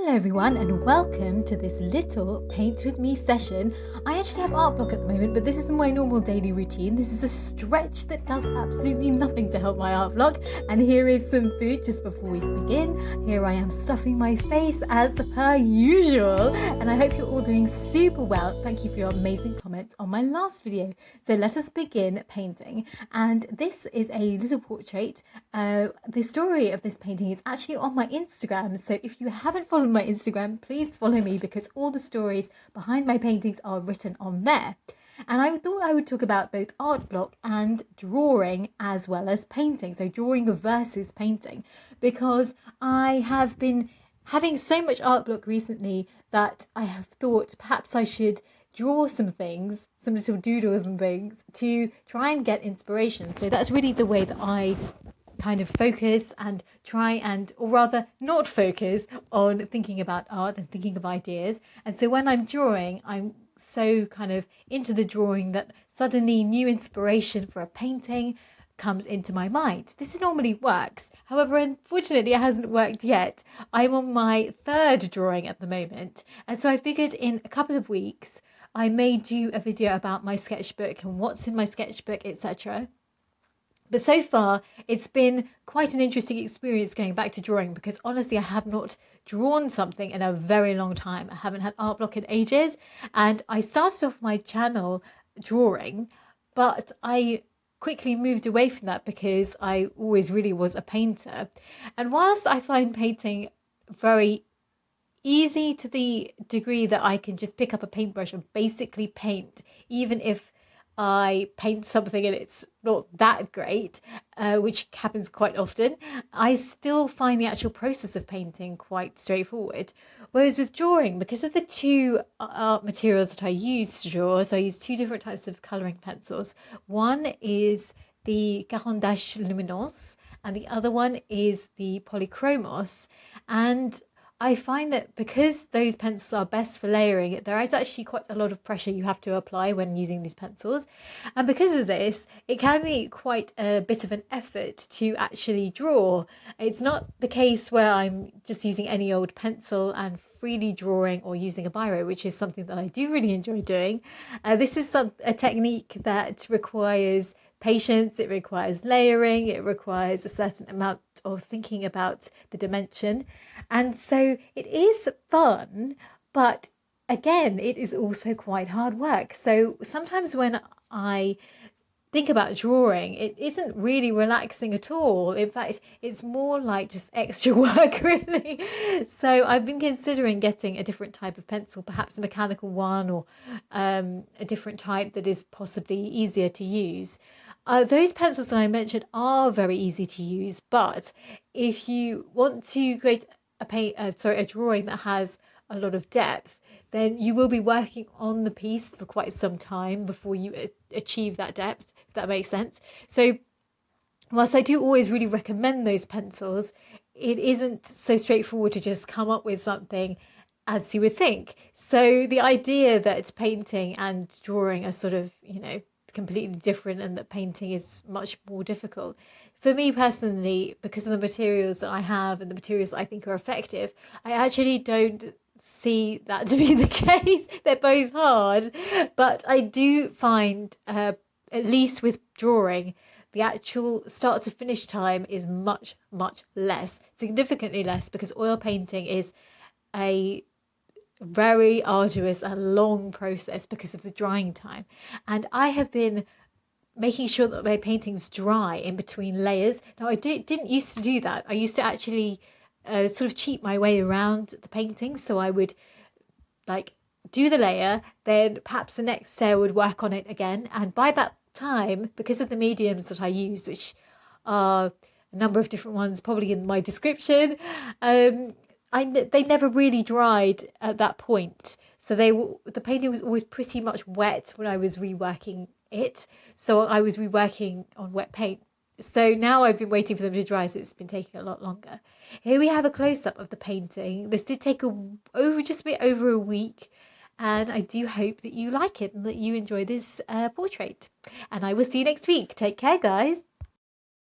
Hello everyone and welcome to this little paint with me session. I actually have art block at the moment, but this isn't my normal daily routine. This is a stretch that does absolutely nothing to help my art block. And here is some food just before we begin. Here I am stuffing my face as per usual, and I hope you're all doing super well. Thank you for your amazing comments on my last video. So let us begin painting. And this is a little portrait. The story of this painting is actually on my Instagram, so if you haven't followed my Instagram, please follow me because all the stories behind my paintings are written on there. And I thought I would talk about both art block and drawing as well as painting, so drawing versus painting, because I have been having so much art block recently that I have thought perhaps I should draw some things, some little doodles and things to try and get inspiration. So that's really the way that I kind of focus and try and, or rather not focus on thinking about art and thinking of ideas. And so when I'm drawing, I'm so kind of into the drawing that suddenly new inspiration for a painting comes into my mind. This normally works. However, unfortunately, it hasn't worked yet. I'm on my third drawing at the moment. And so I figured in a couple of weeks, I may do a video about my sketchbook and what's in my sketchbook, etc. But so far, it's been quite an interesting experience going back to drawing because honestly, I have not drawn something in a very long time. I haven't had art block in ages. And I started off my channel drawing, but I quickly moved away from that because I always really was a painter. And whilst I find painting very easy to the degree that I can just pick up a paintbrush and basically paint, even if I paint something and it's not that great, which happens quite often, I still find the actual process of painting quite straightforward. Whereas with drawing, because of the two art materials that I use to draw, so I use two different types of colouring pencils. One is the Caran d'Ache Luminance and the other one is the Polychromos. And I find that because those pencils are best for layering, there is actually quite a lot of pressure you have to apply when using these pencils. And because of this, it can be quite a bit of an effort to actually draw. It's not the case where I'm just using any old pencil and freely drawing or using a biro, which is something that I do really enjoy doing. This is a technique that requires patience, it requires layering, it requires a certain amount of thinking about the dimension. And so it is fun, but again, it is also quite hard work. So sometimes when I think about drawing, it isn't really relaxing at all. In fact, it's more like just extra work, really. So I've been considering getting a different type of pencil, perhaps a mechanical one or a different type that is possibly easier to use. Those pencils that I mentioned are very easy to use, but if you want to create a drawing that has a lot of depth, then you will be working on the piece for quite some time before you achieve that depth, if that makes sense. So whilst I do always really recommend those pencils, it isn't so straightforward to just come up with something as you would think. So the idea that painting and drawing are sort of, completely different and that painting is much more difficult. For me personally, because of the materials that I have and the materials that I think are effective, I actually don't see that to be the case. They're both hard, but I do find, at least with drawing, the actual start to finish time is much, much less, significantly less, because oil painting is a very arduous and long process because of the drying time. And I have been making sure that my paintings dry in between layers. Now, I didn't used to do that. I used to actually sort of cheat my way around the painting. So I would do the layer, then perhaps the next day I would work on it again. And by that time, because of the mediums that I use, which are a number of different ones, probably in my description, they never really dried at that point. So the painting was always pretty much wet when I was reworking it. So I was reworking on wet paint. So now I've been waiting for them to dry, so it's been taking a lot longer. Here we have a close-up of the painting. This did take just a bit over a week. And I do hope that you like it and that you enjoy this portrait. And I will see you next week. Take care, guys.